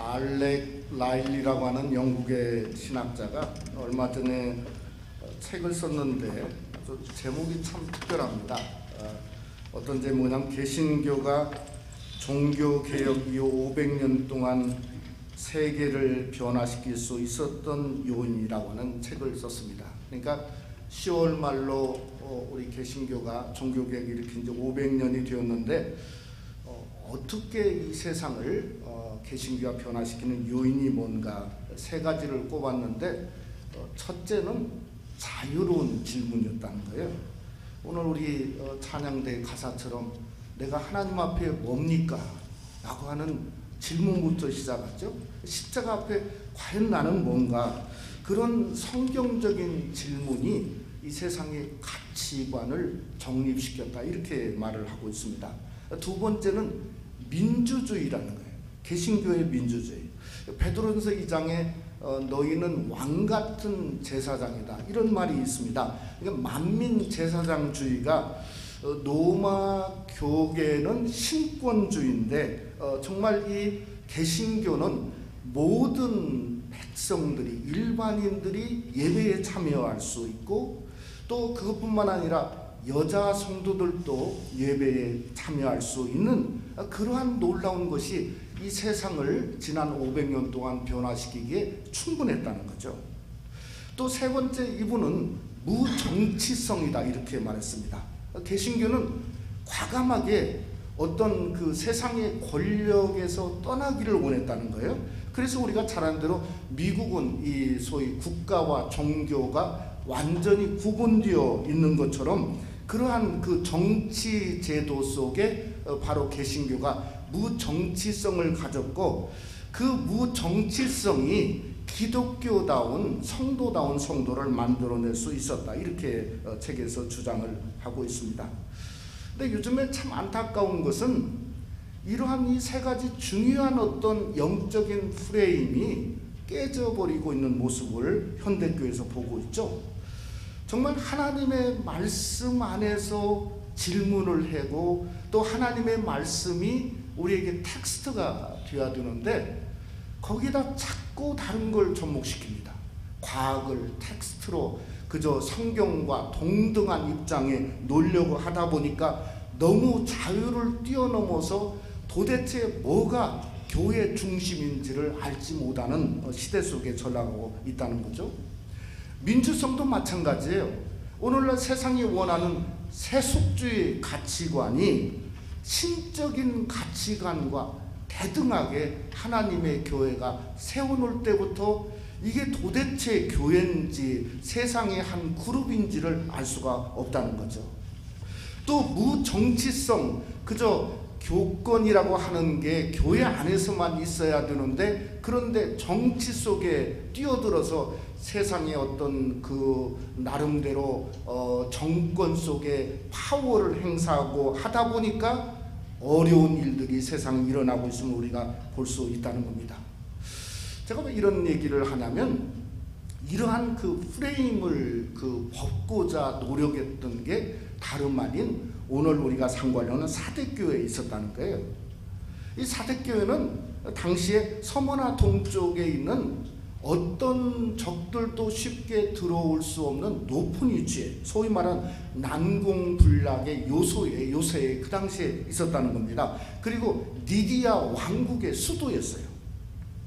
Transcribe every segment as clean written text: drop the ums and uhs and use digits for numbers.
알렉 라일리라고 하는 영국의 신학자가 얼마 전에 책을 썼는데 아주 제목이 참 특별합니다. 어떤 제목이냐면 개신교가 종교개혁 이후 500년 동안 세계를 변화시킬 수 있었던 요인이라고 하는 책을 썼습니다. 그러니까 10월 말로 우리 개신교가 종교개혁을 일으킨 지 500년이 되었는데 어떻게 이 세상을 개신교가 변화시키는 요인이 뭔가 세 가지를 꼽았는데 첫째는 자유로운 질문이었다는 거예요. 오늘 우리 찬양대 가사처럼 내가 하나님 앞에 뭡니까? 라고 하는 질문부터 시작하죠. 십자가 앞에 과연 나는 뭔가? 그런 성경적인 질문이 이 세상의 가치관을 정립시켰다, 이렇게 말을 하고 있습니다. 두 번째는 민주주의라는 거예요. 개신교의 민주주의. 베드로전서 2장에 너희는 왕같은 제사장이다, 이런 말이 있습니다. 그러니까 만민 제사장주의가 로마 교계는 신권주의인데 정말 이 개신교는 모든 백성들이, 일반인들이 예배에 참여할 수 있고 또 그것뿐만 아니라 여자 성도들도 예배에 참여할 수 있는 그러한 놀라운 것이 이 세상을 지난 500년 동안 변화시키기에 충분했다는 거죠. 또 세 번째, 이분은 무정치성이다, 이렇게 말했습니다. 개신교는 과감하게 어떤 그 세상의 권력에서 떠나기를 원했다는 거예요. 그래서 우리가 잘 아는 대로 미국은 이 소위 국가와 종교가 완전히 구분되어 있는 것처럼 그러한 그 정치 제도 속에 바로 개신교가 무정치성을 가졌고, 그 무정치성이 기독교다운 성도다운 성도를 만들어낼 수 있었다, 이렇게 책에서 주장을 하고 있습니다. 근데 요즘에 참 안타까운 것은 이러한 이 세 가지 중요한 어떤 영적인 프레임이 깨져버리고 있는 모습을 현대교회에서 보고 있죠. 정말 하나님의 말씀 안에서 질문을 하고 또 하나님의 말씀이 우리에게 텍스트가 되어야 되는데 거기다 자꾸 다른 걸 접목시킵니다. 과학을 텍스트로 그저 성경과 동등한 입장에 놓으려고 하다 보니까 너무 자유를 뛰어넘어서 도대체 뭐가 교회 중심인지를 알지 못하는 시대 속에 전락하고 있다는 거죠. 민주성도 마찬가지예요. 오늘날 세상이 원하는 세속주의 가치관이 신적인 가치관과 대등하게 하나님의 교회가 세워놓을 때부터 이게 도대체 교회인지 세상의 한 그룹인지를 알 수가 없다는 거죠. 또 무정치성, 그저 교권이라고 하는 게 교회 안에서만 있어야 되는데 그런데 정치 속에 뛰어들어서 세상의 어떤 그 나름대로 정권 속에 파워를 행사하고 하다 보니까 어려운 일들이 세상에 일어나고 있음을 우리가 볼 수 있다는 겁니다. 제가 왜 이런 얘기를 하냐면 이러한 그 프레임을 벗고자 노력했던 게 다름 아닌 오늘 우리가 상고하려는 사대교회에 있었다는 거예요. 이 사대교회는 당시에 서머나 동쪽에 있는 어떤 적들도 쉽게 들어올 수 없는 높은 위치에, 소위 말하는 난공불락의 요새에 그 당시에 있었다는 겁니다. 그리고 니디아 왕국의 수도였어요.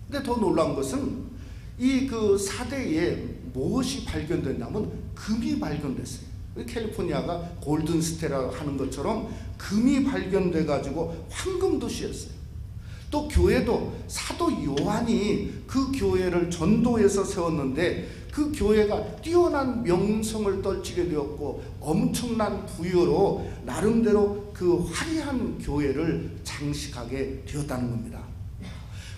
근데 더 놀라운 것은 이 그 사대에 무엇이 발견됐냐면 금이 발견됐어요. 캘리포니아가 골든스테라 하는 것처럼 금이 발견돼 가지고 황금도시였어요. 또 교회도 사도 요한이 그 교회를 전도해서 세웠는데 그 교회가 뛰어난 명성을 떨치게 되었고 엄청난 부여로 나름대로 그 화려한 교회를 장식하게 되었다는 겁니다.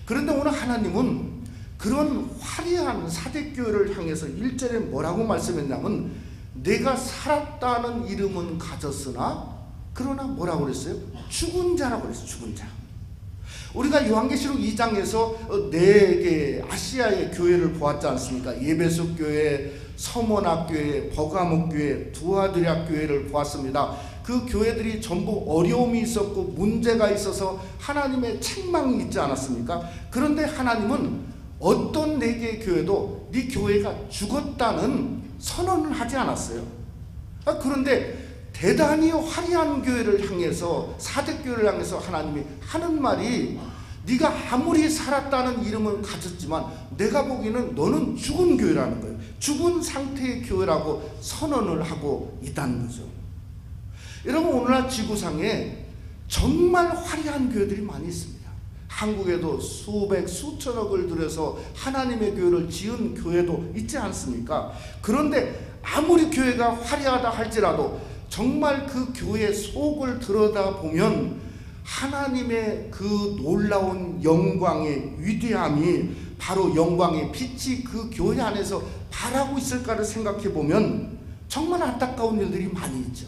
그런데 오늘 하나님은 그런 화려한 사대교회를 향해서 1절에 뭐라고 말씀했냐면 내가 살았다는 이름은 가졌으나 그러나 뭐라고 그랬어요? 죽은 자라고 그랬어요. 죽은 자. 우리가 요한계시록 2장에서 4개 아시아의 교회를 보았지 않습니까? 에베소 교회, 서머나 교회, 버가모 교회, 두아드랴 교회를 보았습니다. 그 교회들이 전부 어려움이 있었고 문제가 있어서 하나님의 책망이 있지 않았습니까? 그런데 하나님은 어떤 네 개의 교회도 네 교회가 죽었다는 선언을 하지 않았어요. 그런데 대단히 화려한 교회를 향해서, 사대교회를 향해서 하나님이 하는 말이, 네가 아무리 살았다는 이름은 가졌지만 내가 보기에는 너는 죽은 교회라는 거예요. 죽은 상태의 교회라고 선언을 하고 있다는 거죠. 여러분, 오늘날 지구상에 정말 화려한 교회들이 많이 있습니다. 한국에도 수백 수천억을 들여서 하나님의 교회를 지은 교회도 있지 않습니까? 그런데 아무리 교회가 화려하다 할지라도 정말 그 교회 속을 들여다보면 하나님의 그 놀라운 영광의 위대함이, 바로 영광의 빛이 그 교회 안에서 발하고 있을까를 생각해 보면 정말 안타까운 일들이 많이 있죠.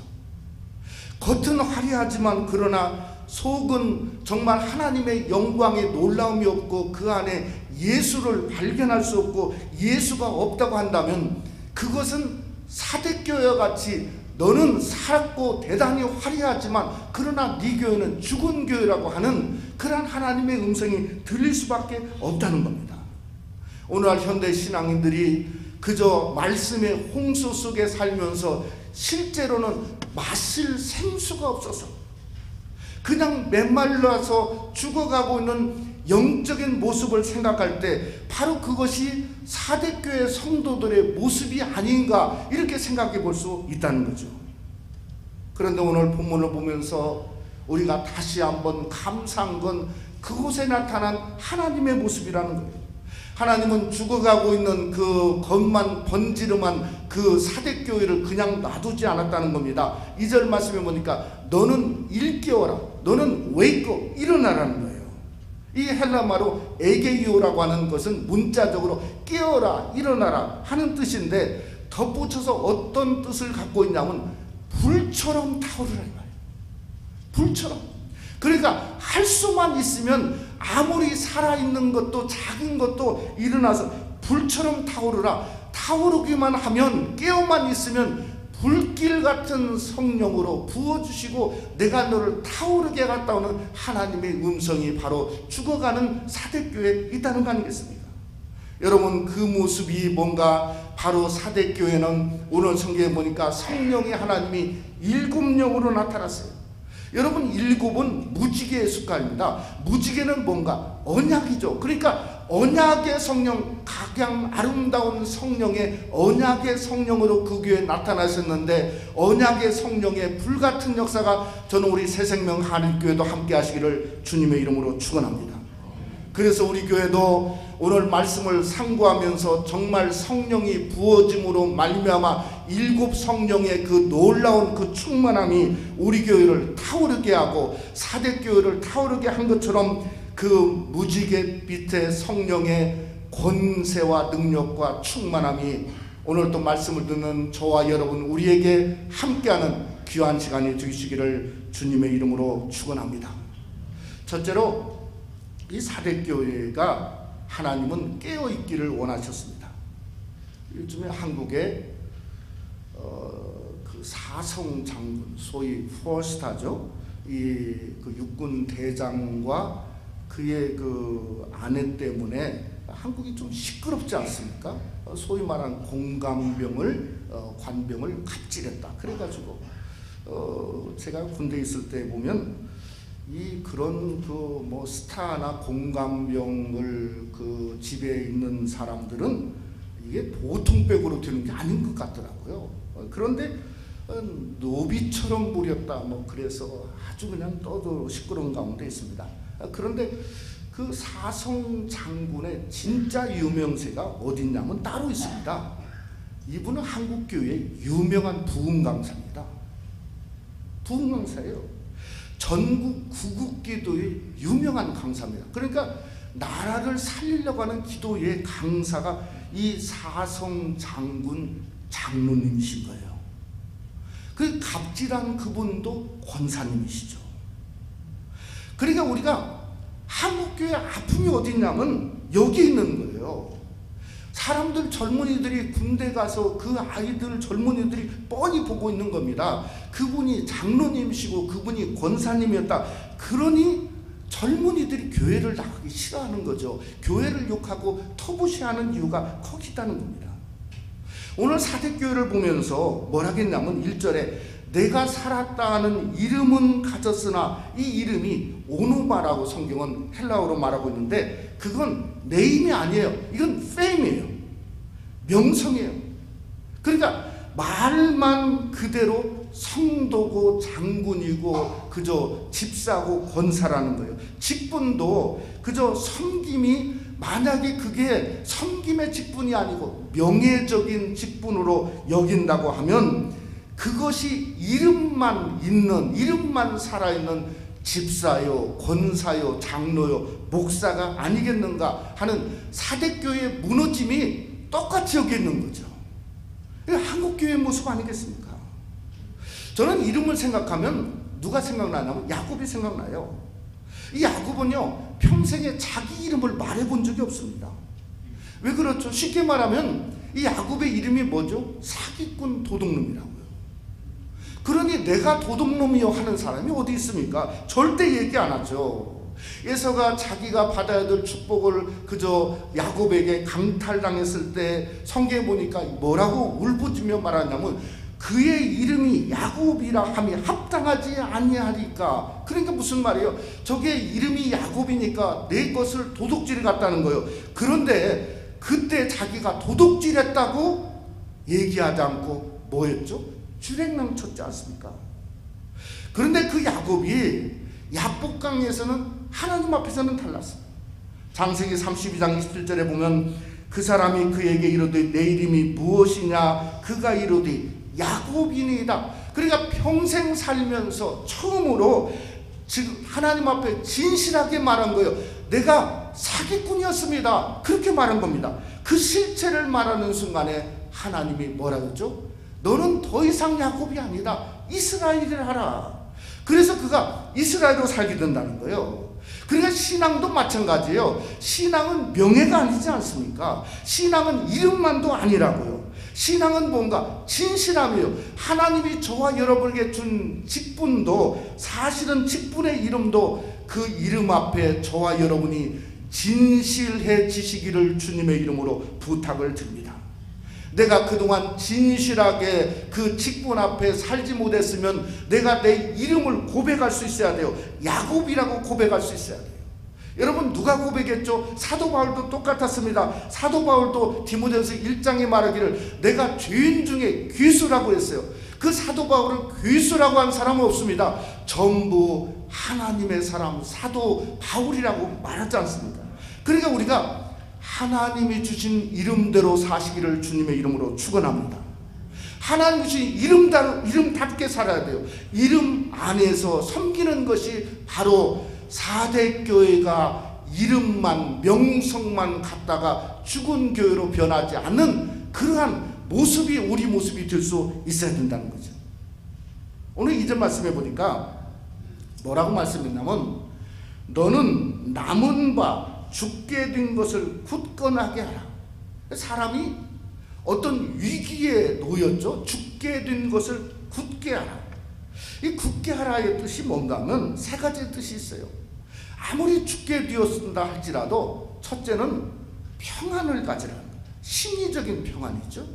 겉은 화려하지만 그러나 속은 정말 하나님의 영광의 놀라움이 없고 그 안에 예수를 발견할 수 없고 예수가 없다고 한다면 그것은 사대교회와 같이 너는 살았고 대단히 화려하지만 그러나 네 교회는 죽은 교회라고 하는 그러한 하나님의 음성이 들릴 수밖에 없다는 겁니다. 오늘날 현대 신앙인들이 그저 말씀의 홍수 속에 살면서 실제로는 마실 생수가 없어서 그냥 메말라서 죽어가고 있는 영적인 모습을 생각할 때 바로 그것이 사대교회 성도들의 모습이 아닌가, 이렇게 생각해 볼 수 있다는 거죠. 그런데 오늘 본문을 보면서 우리가 다시 한번 감사한 건 그곳에 나타난 하나님의 모습이라는 거예요. 하나님은 죽어가고 있는 그 겉만 번지름한 그 사대교회를 그냥 놔두지 않았다는 겁니다. 2절 말씀에 보니까 너는 일깨어라, 너는 웨이크, 일어나라는 거예요. 이 헬라말로 에게이오라고 하는 것은 문자적으로 깨어라, 일어나라 하는 뜻인데 덧붙여서 어떤 뜻을 갖고 있냐면 불처럼 타오르라 이 말이에요. 불처럼. 그러니까 할 수만 있으면 아무리 살아있는 것도 작은 것도 일어나서 불처럼 타오르라. 타오르기만 하면, 깨어만 있으면 불길 같은 성령으로 부어주시고 내가 너를 타오르게 하겠다 오는 하나님의 음성이 바로 죽어가는 사대교회에 있다는 거 아니겠습니까? 여러분, 그 모습이 뭔가 바로 사대교회는 오늘 성경에 보니까 성령의 하나님이 7영으로 나타났어요. 여러분, 7은 무지개의 숫자입니다. 무지개는 뭔가 언약이죠. 그러니까 언약의 성령, 가장 아름다운 성령의 언약의 성령으로 그 교회에 나타나셨는데 언약의 성령의 불같은 역사가 저는 우리 새생명 한일교회도 함께 하시기를 주님의 이름으로 축원합니다. 그래서 우리 교회도 오늘 말씀을 상고하면서 정말 성령이 부어짐으로 말미암아 7 성령의 그 놀라운 그 충만함이 우리 교회를 타오르게 하고 사대교회를 타오르게 한 것처럼 그 무지갯빛의 성령의 권세와 능력과 충만함이 오늘 또 말씀을 듣는 저와 여러분 우리에게 함께하는 귀한 시간이 되시기를 주님의 이름으로 축원합니다. 첫째로 이 사대교회가 하나님은 깨어있기를 원하셨습니다. 요즘에 한국에 그 사성 장군, 소위 포스타죠. 그 육군 대장과 그의 그 아내 때문에 한국이 좀 시끄럽지 않습니까? 소위 말하는 공감병을 관병을 갑질했다. 그래가지고 제가 군대에 있을 때 보면 이 그런 그 뭐 스타나 공감병을 그 집에 있는 사람들은 이게 보통 백으로 되는 게 아닌 것 같더라고요. 그런데 노비처럼 부렸다 뭐 그래서 아주 그냥 떠도 시끄러운 가운데 있습니다. 그런데 그 사성 장군의 진짜 유명세가 어딨냐면 따로 있습니다. 이분은 한국교회의 유명한 부흥 강사입니다. 부흥 강사예요. 전국 구국기도의 유명한 강사입니다. 그러니까 나라를 살리려고 하는 기도의 강사가 이 사성 장군 장로님이신 거예요. 그 갑질한 그분도 권사님이시죠. 그러니까 우리가 한국교회 아픔이 어디 있냐면 여기 있는 거예요. 사람들 젊은이들이 군대 가서 그 아이들 젊은이들이 뻔히 보고 있는 겁니다. 그분이 장로님이시고 그분이 권사님이었다. 그러니 젊은이들이 교회를 나가기 싫어하는 거죠. 교회를 욕하고 터부시하는 이유가 거기 있다는 겁니다. 오늘 사대교회를 보면서 뭐라겠냐면 1절에 내가 살았다 하는 이름은 가졌으나 이 이름이 오누바라고 성경은 헬라어로 말하고 있는데 그건 네임이 아니에요. 이건 페임이에요. 명성이에요. 그러니까 말만 그대로 성도고 장군이고 그저 집사고 권사라는 거예요. 직분도 그저 섬김이 만약에 그게 섬김의 직분이 아니고 명예적인 직분으로 여긴다고 하면 그것이 이름만 있는, 이름만 살아있는 집사요, 권사요, 장로요, 목사가 아니겠는가 하는 사대교회의 무너짐이 똑같이 여기 있는 거죠. 한국교회의 모습 아니겠습니까? 저는 이름을 생각하면 누가 생각나냐면 야곱이 생각나요. 이 야곱은요 평생에 자기 이름을 말해본 적이 없습니다. 왜 그렇죠? 쉽게 말하면 이 야곱의 이름이 뭐죠? 사기꾼 도둑놈이라고요. 그러니 내가 도둑놈이요 하는 사람이 어디 있습니까? 절대 얘기 안 하죠. 에서가 자기가 받아야 될 축복을 그저 야곱에게 강탈당했을 때 성경에 보니까 뭐라고 울부짖며 말하냐면 그의 이름이 야곱이라 함이 합당하지 아니하리까. 그러니까 무슨 말이에요? 저게 이름이 야곱이니까 내 것을 도둑질 같다는 거예요. 그런데 그때 자기가 도둑질했다고 얘기하지 않고 뭐였죠? 주랭랑 쳤지 않습니까? 그런데 그 야곱이 야복강에서는 하나님 앞에서는 달랐어요. 창세기 32장 27절에 보면 그 사람이 그에게 이르되 내 이름이 무엇이냐? 그가 이르되 야곱이니이다. 그러니까 평생 살면서 처음으로 지금 하나님 앞에 진실하게 말한 거예요. 내가 사기꾼이었습니다. 그렇게 말한 겁니다. 그 실체를 말하는 순간에 하나님이 뭐라 그랬죠? 너는 더 이상 야곱이 아니다. 이스라엘이라 하라. 그래서 그가 이스라엘로 살게 된다는 거예요. 그러니까 신앙도 마찬가지예요. 신앙은 명예가 아니지 않습니까? 신앙은 이름만도 아니라고요. 신앙은 뭔가 진실함이에요. 하나님이 저와 여러분에게 준 직분도 사실은 직분의 이름도 그 이름 앞에 저와 여러분이 진실해지시기를 주님의 이름으로 부탁을 드립니다. 내가 그동안 진실하게 그 직분 앞에 살지 못했으면 내가 내 이름을 고백할 수 있어야 돼요. 야곱이라고 고백할 수 있어야 돼요. 여러분 누가 고백했죠? 사도 바울도 똑같았습니다. 사도 바울도 디모데후서 1장에 말하기를 내가 죄인 중에 귀수라고 했어요. 그 사도 바울은 귀수라고 한 사람은 없습니다. 전부 하나님의 사람 사도 바울이라고 말하지 않습니까? 그러니까 우리가 하나님이 주신 이름대로 사시기를 주님의 이름으로 축원합니다. 하나님 주신 이름답게 살아야 돼요. 이름 안에서 섬기는 것이 바로 사대교회가 이름만 명성만 갖다가 죽은 교회로 변하지 않는 그러한 모습이 우리 모습이 될 수 있어야 된다는 거죠. 오늘 2절 말씀해 보니까 뭐라고 말씀했냐면 너는 남은 바 죽게 된 것을 굳건하게 하라. 사람이 어떤 위기에 놓였죠. 죽게 된 것을 굳게 하라. 이 굳게 하라의 뜻이 뭔가 하면 세 가지 뜻이 있어요. 아무리 죽게 되었다 할지라도 첫째는 평안을 가지라는 거예요. 심리적인 평안이죠.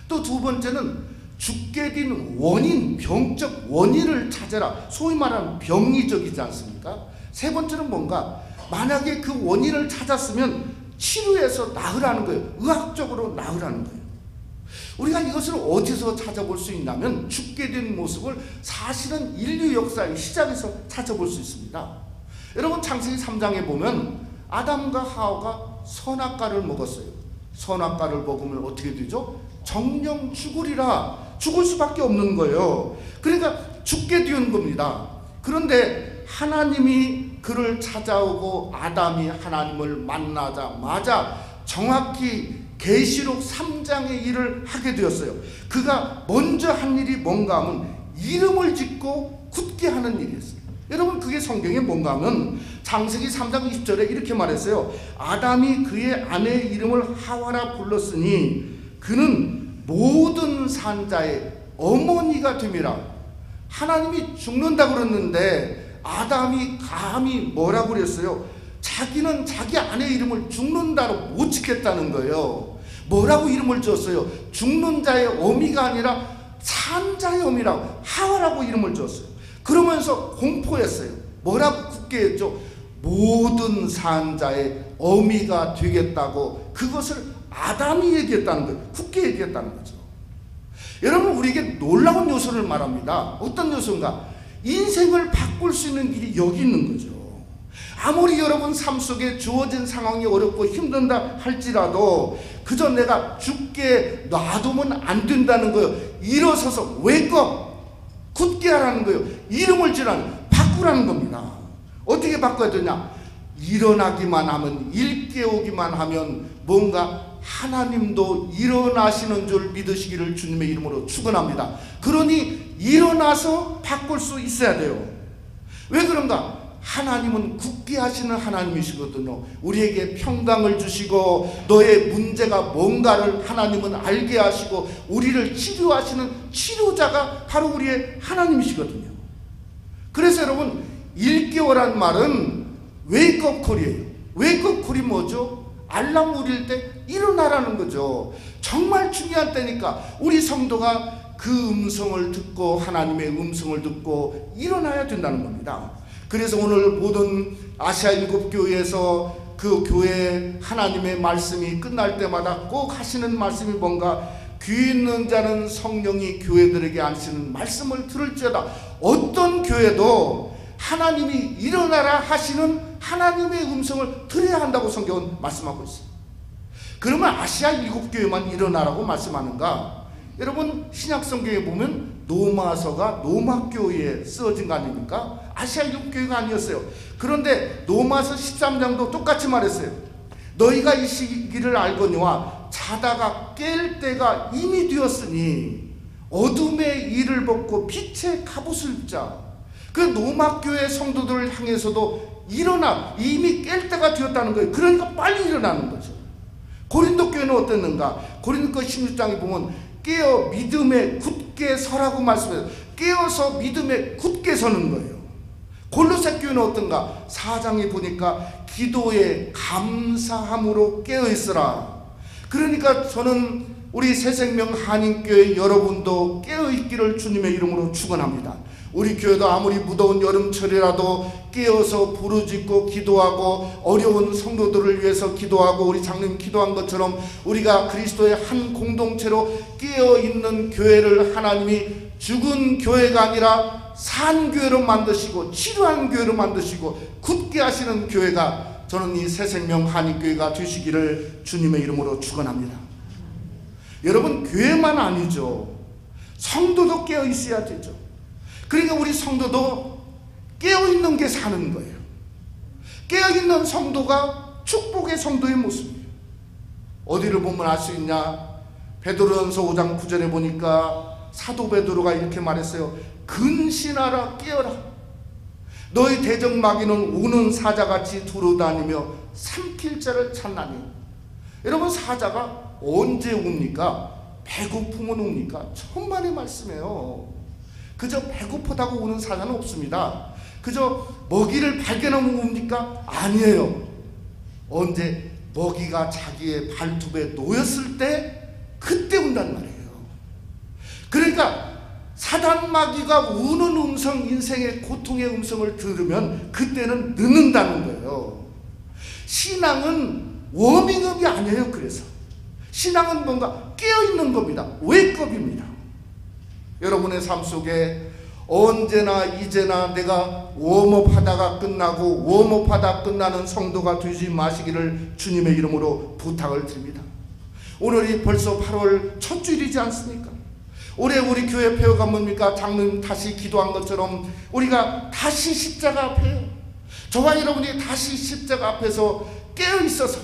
또 두 번째는 죽게 된 원인, 병적 원인을 찾아라. 소위 말하는 병리적이지 않습니까? 세 번째는 뭔가 만약에 그 원인을 찾았으면 치료해서 나으라는 거예요. 의학적으로 나으라는 거예요. 우리가 이것을 어디서 찾아볼 수 있냐면 죽게 된 모습을 사실은 인류 역사의 시작에서 찾아볼 수 있습니다. 여러분 창세기 3장에 보면 아담과 하와가 선악과를 먹었어요. 선악과를 먹으면 어떻게 되죠? 정령 죽으리라. 죽을 수밖에 없는 거예요. 그러니까 죽게 되는 겁니다. 그런데 하나님이 그를 찾아오고 아담이 하나님을 만나자마자 정확히 계시록 3장의 일을 하게 되었어요. 그가 먼저 한 일이 뭔가 하면 이름을 짓고 굳게 하는 일이었어요. 여러분 그게 성경에 뭔가 하면 창세기 3장 20절에 이렇게 말했어요. 아담이 그의 아내의 이름을 하와라 불렀으니 그는 모든 산자의 어머니가 됨이라. 하나님이 죽는다고 그랬는데 아담이 감히 뭐라고 그랬어요? 자기는 자기 아내의 이름을 죽는다로 못 짓겠다는 거예요. 뭐라고 이름을 지었어요? 죽는 자의 어미가 아니라 산자의 어미라고 하와라고 이름을 지었어요. 그러면서 공포했어요. 뭐라고 굳게 했죠? 모든 산자의 어미가 되겠다고. 그것을 아담이 얘기했다는 거예요. 굳게 얘기했다는 거죠. 여러분 우리에게 놀라운 요소를 말합니다. 어떤 요소인가? 인생을 바꿀 수 있는 길이 여기 있는 거죠. 아무리 여러분 삶 속에 주어진 상황이 어렵고 힘든다 할지라도 그저 내가 죽게 놔두면 안 된다는 거예요. 일어서서 웨이크업, 굳게 하라는 거예요. 이름을 지라는, 바꾸라는 겁니다. 어떻게 바꿔야 되냐? 일어나기만 하면, 일깨우기만 하면 뭔가 하나님도 일어나시는 줄 믿으시기를 주님의 이름으로 축원합니다. 그러니 일어나서 바꿀 수 있어야 돼요. 왜 그런가? 하나님은 굳게 하시는 하나님이시거든요. 우리에게 평강을 주시고 너의 문제가 뭔가를 하나님은 알게 하시고 우리를 치료하시는 치료자가 바로 우리의 하나님이시거든요. 그래서 여러분 일개월란 말은 웨이크업 콜이에요. 웨이크업 콜이 뭐죠? 알람 울릴 때 일어나라는 거죠. 정말 중요한 때니까 우리 성도가 그 음성을 듣고 하나님의 음성을 듣고 일어나야 된다는 겁니다. 그래서 오늘 모든 아시아 7교회에서 그 교회 하나님의 말씀이 끝날 때마다 꼭 하시는 말씀이 뭔가 귀 있는 자는 성령이 교회들에게 하시는 말씀을 들을지어다. 어떤 교회도 하나님이 일어나라 하시는 하나님의 음성을 들어야 한다고 성경은 말씀하고 있어요. 그러면 아시아 7교회만 일어나라고 말씀하는가? 여러분 신약 성경에 보면 로마서가 로마교회에 쓰여진 거 아닙니까? 아시아 7교회가 아니었어요. 그런데 로마서 13장도 똑같이 말했어요. 너희가 이 시기를 알거니와 자다가 깰 때가 이미 되었으니 어둠의 일을 벗고 빛의 갑옷을 입자. 그 로마교회 성도들을 향해서도 일어나, 이미 깰 때가 되었다는 거예요. 그러니까 빨리 일어나는 거죠. 고린도 교회는 어땠는가? 고린도 16장에 보면 깨어 믿음에 굳게 서라고 말씀해요. 깨어서 믿음에 굳게 서는 거예요. 골로새 교회는 어떤가? 4장에 보니까 기도에 감사함으로 깨어있으라. 그러니까 저는 우리 새생명 한인교회 여러분도 깨어있기를 주님의 이름으로 축원합니다. 우리 교회도 아무리 무더운 여름철이라도 깨어서 부르짖고 기도하고 어려운 성도들을 위해서 기도하고 우리 장로님 기도한 것처럼 우리가 그리스도의 한 공동체로 깨어있는 교회를 하나님이 죽은 교회가 아니라 산 교회로 만드시고 치료한 교회로 만드시고 굳게 하시는 교회가 저는 이 새생명 한인교회가 되시기를 주님의 이름으로 축원합니다. 여러분 교회만 아니죠. 성도도 깨어 있어야 되죠. 그러니까 우리 성도도 깨어있는 게 사는 거예요. 깨어있는 성도가 축복의 성도의 모습이에요. 어디를 보면 알 수 있냐? 베드로전서 5장 9절에 보니까 사도 베드로가 이렇게 말했어요. 근신하라 깨어라. 너희 대적마귀는 우는 사자같이 두루다니며 삼킬 자를 찾나니. 여러분 사자가 언제 웁니까? 배고프면 웁니까? 천만의 말씀이에요. 그저 배고프다고 우는 사자는 없습니다. 그저 먹이를 발견하면 웁니까? 아니에요. 언제 먹이가 자기의 발톱에 놓였을 때 그때 운단 말이에요. 그러니까 사단마귀가 우는 음성, 인생의 고통의 음성을 들으면 그때는 늦는다는 거예요. 신앙은 워밍업이 아니에요. 그래서 신앙은 뭔가 깨어있는 겁니다. 웨이크업입니다. 여러분의 삶 속에 언제나 이제나 내가 웜업 하다가 끝나고 웜업 하다 끝나는 성도가 되지 마시기를 주님의 이름으로 부탁을 드립니다. 오늘이 벌써 8월 첫 주일이지 않습니까? 올해 우리 교회 폐허가 뭡니까? 장로님 다시 기도한 것처럼 우리가 다시 십자가 앞에요. 저와 여러분이 다시 십자가 앞에서 깨어있어서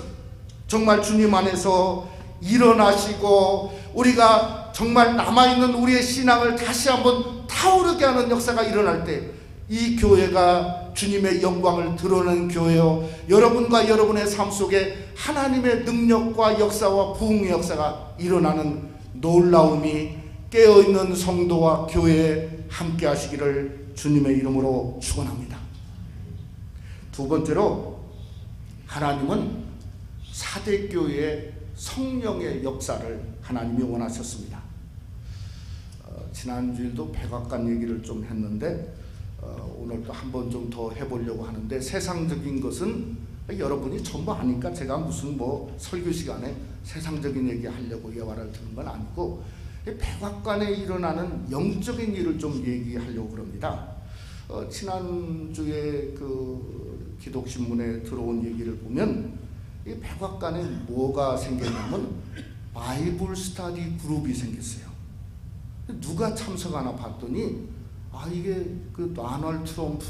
정말 주님 안에서 일어나시고 우리가 정말 남아있는 우리의 신앙을 다시 한번 타오르게 하는 역사가 일어날 때 이 교회가 주님의 영광을 드러내는 교회요, 여러분과 여러분의 삶 속에 하나님의 능력과 역사와 부흥의 역사가 일어나는 놀라움이 깨어있는 성도와 교회에 함께 하시기를 주님의 이름으로 축원합니다. 두 번째로, 하나님은 사대교회의 성령의 역사를 하나님이 원하셨습니다. 지난주일도 백악관 얘기를 좀 했는데 오늘 또 한 번 좀 더 해보려고 하는데, 세상적인 것은 여러분이 전부 아니까 제가 무슨 설교 시간에 세상적인 얘기 하려고 예화를 드는 건 아니고, 백악관에 일어나는 영적인 일을 좀 얘기하려고 그럽니다. 지난주에 그 기독신문에 들어온 얘기를 보면, 이 백악관에 뭐가 생겼냐면 바이블 스터디 그룹이 생겼어요. 누가 참석하나 봤더니 이게 그 도널드 트럼프,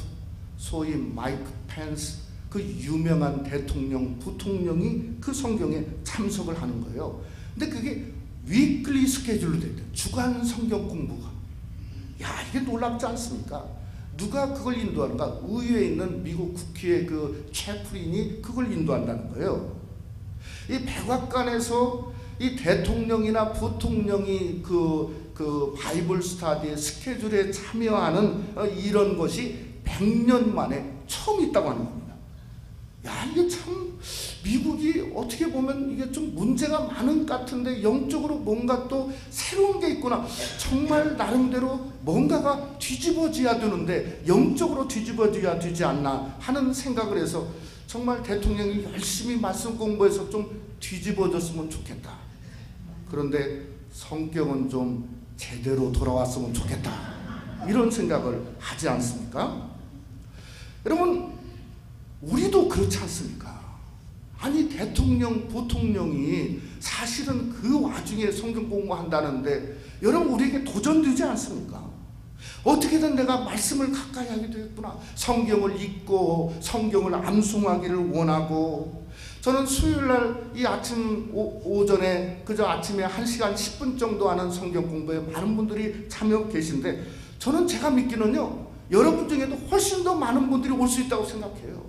소위 마이크 펜스, 그 유명한 대통령, 부통령이 그 성경에 참석을 하는 거예요. 근데 그게 위클리 스케줄로 돼 있대요. 주간 성경 공부가. 이게 놀랍지 않습니까? 누가 그걸 인도하는가? 의회에 있는 미국 국회의 그 채플린이 그걸 인도한다는 거예요. 이 백악관에서 이 대통령이나 부통령이 그 바이블 스터디의 스케줄에 참여하는 이런 것이 100년 만에 처음 있다고 하는 겁니다. 이게 참 미국이 어떻게 보면 이게 좀 문제가 많은 것 같은데 영적으로 뭔가 또 새로운 게 있구나. 정말 나름대로 뭔가가 뒤집어져야 되는데 영적으로 뒤집어져야 되지 않나 하는 생각을 해서, 정말 대통령이 열심히 말씀 공부해서 좀 뒤집어졌으면 좋겠다. 그런데 성경은 좀 제대로 돌아왔으면 좋겠다. 이런 생각을 하지 않습니까? 여러분, 우리도 그렇지 않습니까? 아니, 대통령, 부통령이 사실은 그 와중에 성경 공부한다는데 여러분, 우리에게 도전되지 않습니까? 어떻게든 내가 말씀을 가까이 하게 되겠구나. 성경을 읽고 성경을 암송하기를 원하고, 저는 수요일날 이 아침 오전에 그저 아침에 1시간 10분 정도 하는 성경 공부에 많은 분들이 참여 계신데, 저는 제가 믿기는요, 여러분 중에도 훨씬 더 많은 분들이 올 수 있다고 생각해요.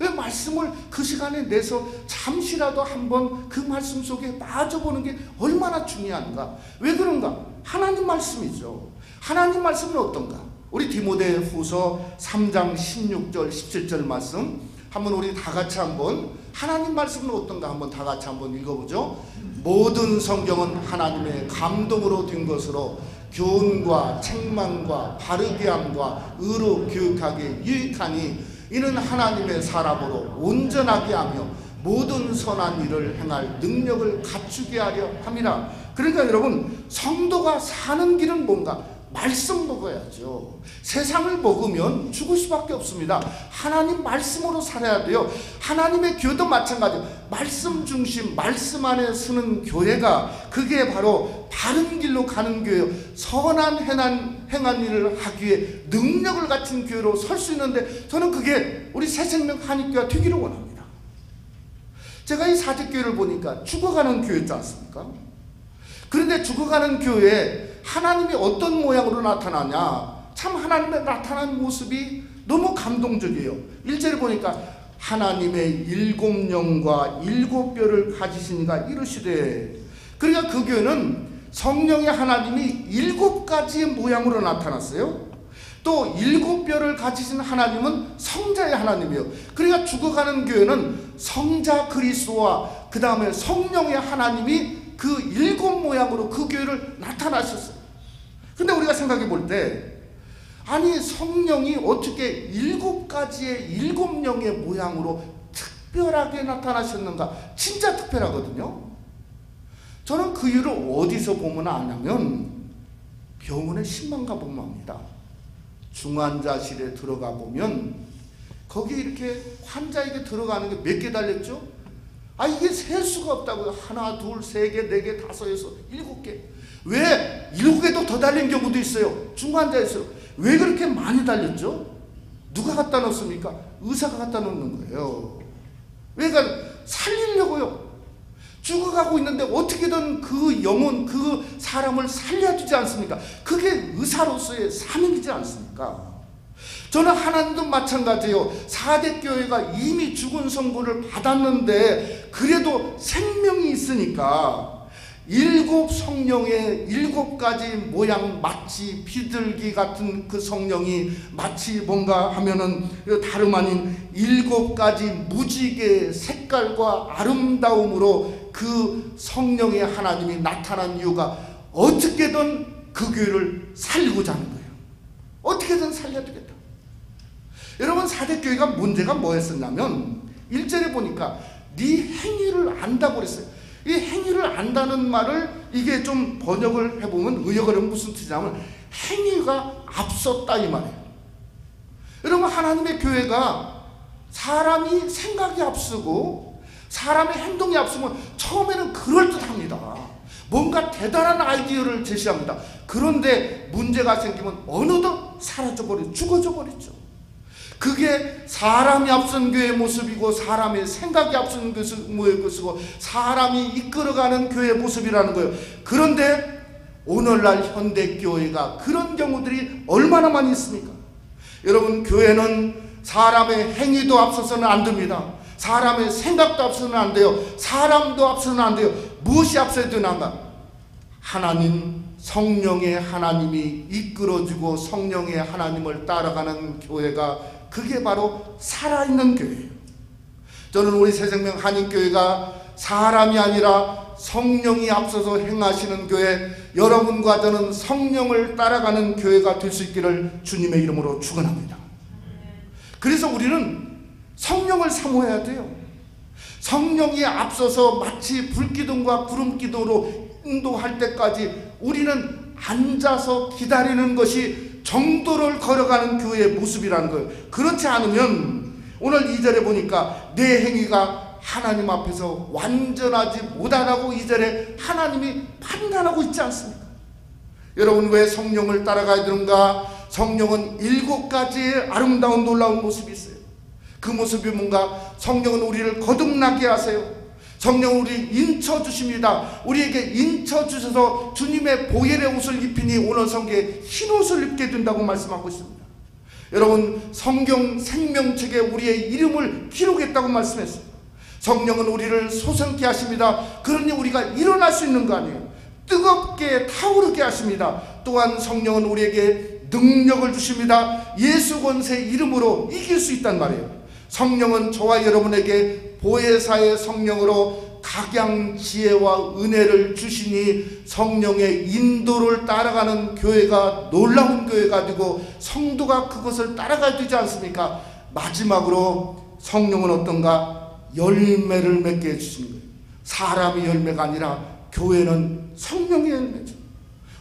왜 말씀을 그 시간에 내서 잠시라도 한번 그 말씀 속에 빠져보는 게 얼마나 중요한가? 왜 그런가? 하나님 말씀이죠. 하나님 말씀은 어떤가? 우리 디모데후서 3장 16절 17절 말씀 한번 우리 다 같이 한번, 하나님 말씀은 어떤가 한번 다 같이 한번 읽어보죠. 모든 성경은 하나님의 감동으로 된 것으로 교훈과 책망과 바르게 함과 의로 교육하기에 유익하니, 이는 하나님의 사람으로 온전하게 하며 모든 선한 일을 행할 능력을 갖추게 하려 함이라. 그러니까 여러분, 성도가 사는 길은 뭔가? 말씀 먹어야죠. 세상을 먹으면 죽을 수밖에 없습니다. 하나님 말씀으로 살아야 돼요. 하나님의 교회도 마찬가지예요. 말씀 중심, 말씀 안에 서는 교회가, 그게 바로 바른 길로 가는 교회예요. 선한 행한 일을 하기 위해 능력을 갖춘 교회로 설 수 있는데, 저는 그게 우리 새생명 한인교회가 되기를 원합니다. 제가 이 사직교회를 보니까 죽어가는 교회였지 않습니까? 그런데 죽어가는 교회에 하나님이 어떤 모양으로 나타나냐? 참 하나님의 나타난 모습이 너무 감동적이에요. 1절에 보니까 하나님의 7영과 7뼈를 가지시니가 이르시되, 그러니까 그 교회는 성령의 하나님이 7가지의 모양으로 나타났어요. 또 7뼈를 가지신 하나님은 성자의 하나님이에요. 그러니까 죽어가는 교회는 성자 그리스도와 그 다음에 성령의 하나님이 그 7 모양으로 그 교회를 나타나셨어요. 근데 우리가 생각해 볼 때, 아니 성령이 어떻게 7가지의 7영의 모양으로 특별하게 나타나셨는가? 진짜 특별하거든요. 저는 그 이유를 어디서 보면 아냐면, 병원에 신만 가보면 압니다. 중환자실에 들어가 보면 거기 이렇게 환자에게 들어가는 게 몇 개 달렸죠? 이게 셀 수가 없다고요. 하나, 둘, 세 개, 네 개, 다섯, 여섯, 7개. 왜 7개도 더 달린 경우도 있어요. 중환자에서. 왜 그렇게 많이 달렸죠? 누가 갖다 놓습니까? 의사가 갖다 놓는 거예요. 왜? 살리려고요. 죽어가고 있는데 어떻게든 그 영혼, 그 사람을 살려주지 않습니까? 그게 의사로서의 사명이지 않습니까? 저는 하나님도 마찬가지예요. 4대 교회가 이미 죽은 성부를 받았는데 그래도 생명이 있으니까 7 성령의 7가지 모양, 마치 비둘기 같은 그 성령이 마치 뭔가 하면은 다름 아닌 7가지 무지개 색깔과 아름다움으로 그 성령의 하나님이 나타난 이유가 어떻게든 그 교회를 살리고자 하는 거예요. 어떻게든 살려야 되겠다. 여러분, 4대 교회가 문제가 뭐였었냐면 1절에 보니까 네 행위를 안다고 그랬어요. 이 행위를 안다는 말을 이게 좀 번역을 해보면 의역을 하면 무슨 뜻이냐면 행위가 앞섰다 이 말이에요. 여러분, 하나님의 교회가 사람이 생각이 앞서고 사람의 행동이 앞서면 처음에는 그럴듯합니다. 뭔가 대단한 아이디어를 제시합니다. 그런데 문제가 생기면 어느덧 사라져버리고 죽어져 버리죠. 그게 사람이 앞선 교회의 모습이고 사람의 생각이 앞선 모습이고 사람이 이끌어가는 교회의 모습이라는 거예요. 그런데 오늘날 현대교회가 그런 경우들이 얼마나 많이 있습니까? 여러분, 교회는 사람의 행위도 앞서서는 안 됩니다. 사람의 생각도 앞서서는 안 돼요. 사람도 앞서서는 안 돼요. 무엇이 앞서야 되는가? 하나님, 성령의 하나님이 이끌어주고 성령의 하나님을 따라가는 교회가 그게 바로 살아있는 교회예요. 저는 우리 새생명 한인교회가 사람이 아니라 성령이 앞서서 행하시는 교회, 여러분과 저는 성령을 따라가는 교회가 될 수 있기를 주님의 이름으로 축원합니다. 그래서 우리는 성령을 사모해야 돼요. 성령이 앞서서 마치 불기둥과 구름기둥으로 인도할 때까지 우리는 앉아서 기다리는 것이 정도를 걸어가는 교회의 모습이라는 거예요. 그렇지 않으면 오늘 2절에 보니까 내 행위가 하나님 앞에서 완전하지 못하다고 2절에 하나님이 판단하고 있지 않습니까? 여러분, 왜 성령을 따라가야 되는가? 성령은 7가지의 아름다운 놀라운 모습이 있어요. 그 모습이 뭔가? 성령은 우리를 거듭나게 하세요. 성령은 우리 인쳐주십니다. 우리에게 인쳐주셔서 주님의 보혈의 옷을 입히니 오늘 성경에 흰 옷을 입게 된다고 말씀하고 있습니다. 여러분, 성경 생명책에 우리의 이름을 기록했다고 말씀했어요. 성령은 우리를 솟게 하십니다. 그러니 우리가 일어날 수 있는 거 아니에요. 뜨겁게 타오르게 하십니다. 또한 성령은 우리에게 능력을 주십니다. 예수 권세 이름으로 이길 수 있단 말이에요. 성령은 저와 여러분에게 보혜사의 성령으로 각양 지혜와 은혜를 주시니 성령의 인도를 따라가는 교회가 놀라운 교회가 되고 성도가 그것을 따라가야 되지 않습니까? 마지막으로 성령은 어떤가? 열매를 맺게 해주시는 거예요. 사람의 열매가 아니라 교회는 성령의 열매죠.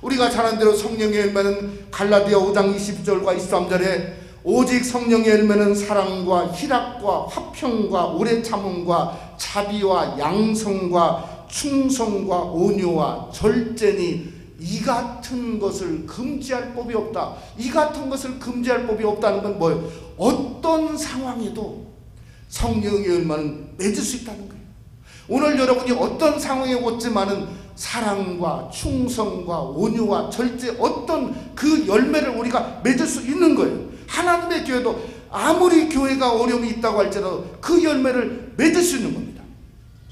우리가 잘 아는 대로 성령의 열매는 갈라디아 5장 22절과 23절에 오직 성령의 열매는 사랑과 희락과 화평과 오래 참음과 자비와 양성과 충성과 온유와 절제니 이 같은 것을 금지할 법이 없다. 이 같은 것을 금지할 법이 없다는 건 뭐예요? 어떤 상황에도 성령의 열매는 맺을 수 있다는 거예요. 오늘 여러분이 어떤 상황에 왔지만은 사랑과 충성과 온유와 절제, 어떤 그 열매를 우리가 맺을 수 있는 거예요. 하나님의 교회도 아무리 교회가 어려움이 있다고 할지라도 그 열매를 맺을 수 있는 겁니다.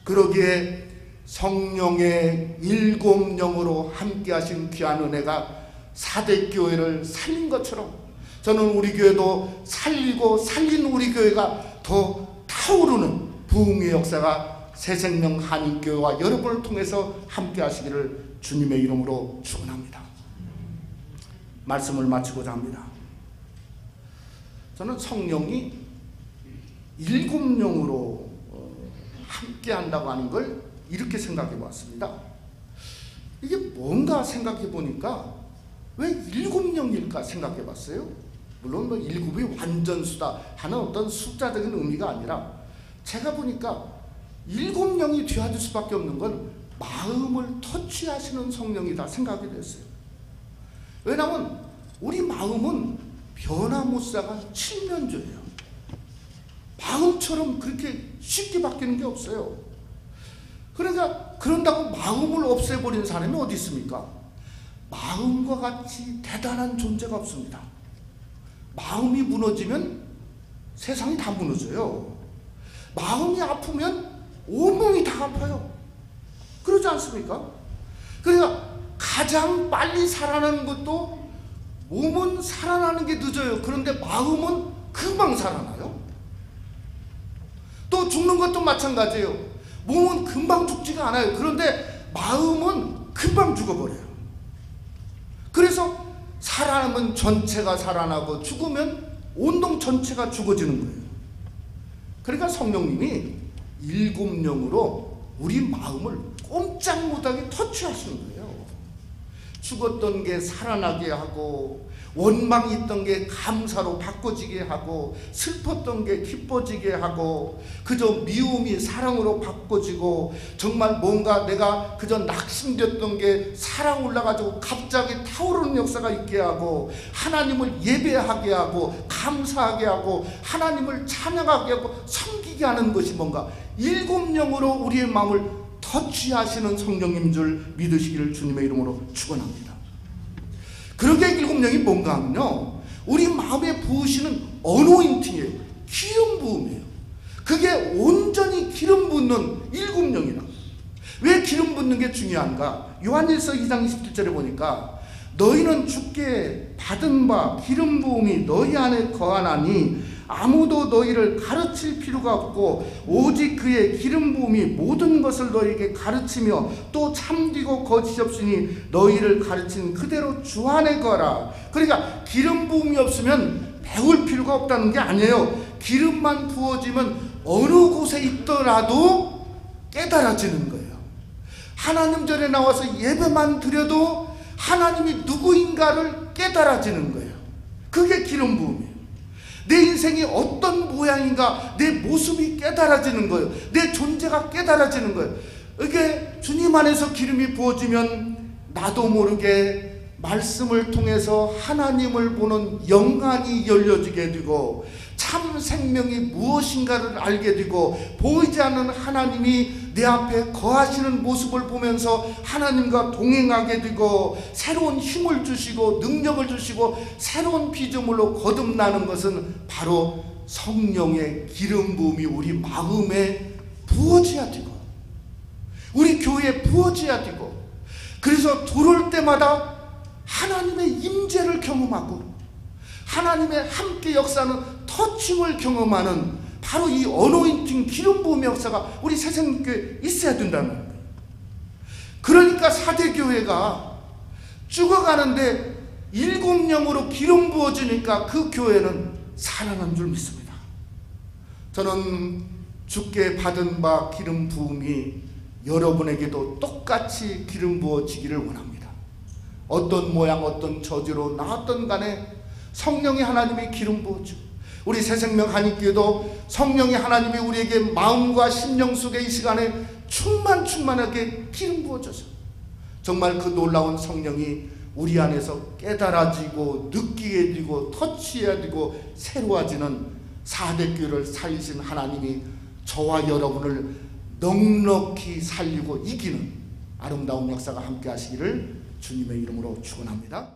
그러기에 성령의 7영으로 함께 하신 귀한 은혜가 4대 교회를 살린 것처럼 저는 우리 교회도 살리고 살린 우리 교회가 더 타오르는 부흥의 역사가 새생명 한인교회와 여러분을 통해서 함께 하시기를 주님의 이름으로 축원합니다. 말씀을 마치고자 합니다. 저는 성령이 7영으로 함께 한다고 하는 걸 이렇게 생각해 봤습니다. 이게 뭔가 생각해 보니까 왜 7영일까 생각해 봤어요. 물론 뭐 7이 완전수다 하는 어떤 숫자적인 의미가 아니라 제가 보니까 7영이 되어줄 수밖에 없는 건 마음을 터치하시는 성령이다 생각이 됐어요. 왜냐하면 우리 마음은 변화무쌍한 칠면조예요. 마음처럼 그렇게 쉽게 바뀌는 게 없어요. 그러니까 그런다고 마음을 없애버리는 사람이 어디 있습니까? 마음과 같이 대단한 존재가 없습니다. 마음이 무너지면 세상이 다 무너져요. 마음이 아프면 온몸이 다 아파요. 그러지 않습니까? 그러니까 가장 빨리 살아나는 것도 몸은 살아나는 게 늦어요. 그런데 마음은 금방 살아나요. 또 죽는 것도 마찬가지예요. 몸은 금방 죽지가 않아요. 그런데 마음은 금방 죽어버려요. 그래서 살아나면 전체가 살아나고 죽으면 온통 전체가 죽어지는 거예요. 그러니까 성령님이 일곱령으로 우리 마음을 꼼짝 못하게 터치하시는 거예요. 죽었던 게 살아나게 하고, 원망이 있던 게 감사로 바꿔지게 하고, 슬펐던 게 기뻐지게 하고, 그저 미움이 사랑으로 바꿔지고, 정말 뭔가 내가 그저 낙심됐던 게 사랑 올라가지고 갑자기 타오르는 역사가 있게 하고, 하나님을 예배하게 하고, 감사하게 하고, 하나님을 찬양하게 하고, 섬기게 하는 것이 뭔가 일곱령으로 우리의 마음을 터치하시는 성령님 줄 믿으시기를 주님의 이름으로 축원합니다. 그러게 일곱령이 뭔가 하면요, 우리 마음에 부으시는 어노인팅이에요. 기름 부음이에요. 그게 온전히 기름 붓는 일곱령이라. 왜 기름 붓는 게 중요한가? 요한일서 2장 27절에 보니까 너희는 주께 받은 바 기름 부음이 너희 안에 거하나니 아무도 너희를 가르칠 필요가 없고 오직 그의 기름 부음이 모든 것을 너희에게 가르치며 또 참되고 거짓이 없으니 너희를 가르치는 그대로 주 안에 거라. 그러니까 기름 부음이 없으면 배울 필요가 없다는 게 아니에요. 기름만 부어지면 어느 곳에 있더라도 깨달아지는 거예요. 하나님 전에 나와서 예배만 드려도 하나님이 누구인가를 깨달아지는 거예요. 그게 기름 부음이에요. 내 인생이 어떤 모양인가 내 모습이 깨달아지는 거예요. 내 존재가 깨달아지는 거예요. 이게 주님 안에서 기름이 부어지면 나도 모르게 말씀을 통해서 하나님을 보는 영안이 열려지게 되고 참 생명이 무엇인가를 알게 되고 보이지 않는 하나님이 내 앞에 거하시는 모습을 보면서 하나님과 동행하게 되고 새로운 힘을 주시고 능력을 주시고 새로운 피조물로 거듭나는 것은 바로 성령의 기름 부음이 우리 마음에 부어져야 되고 우리 교회에 부어져야 되고, 그래서 들어올 때마다 하나님의 임재를 경험하고 하나님의 함께 역사하는 터칭을 경험하는 바로 이 어노인팅 기름 부음의 역사가 우리 새생명교회에 있어야 된다는 거예요. 그러니까 사대교회가 죽어가는데 일곱령으로 기름 부어지니까 그 교회는 살아난 줄 믿습니다. 저는 주께 받은 바 기름 부음이 여러분에게도 똑같이 기름 부어지기를 원합니다. 어떤 모양 어떤 저지로 나왔던 간에 성령의 하나님이 기름 부어주고, 우리 새생명 한인교회도 성령의 하나님이 우리에게 마음과 심령 속에 이 시간에 충만하게 기름 부어줘서 정말 그 놀라운 성령이 우리 안에서 깨달아지고 느끼게 되고 터치해야 되고 새로워지는 사대교회를 살리신 하나님이 저와 여러분을 넉넉히 살리고 이기는 아름다운 역사가 함께 하시기를 주님의 이름으로 축원합니다.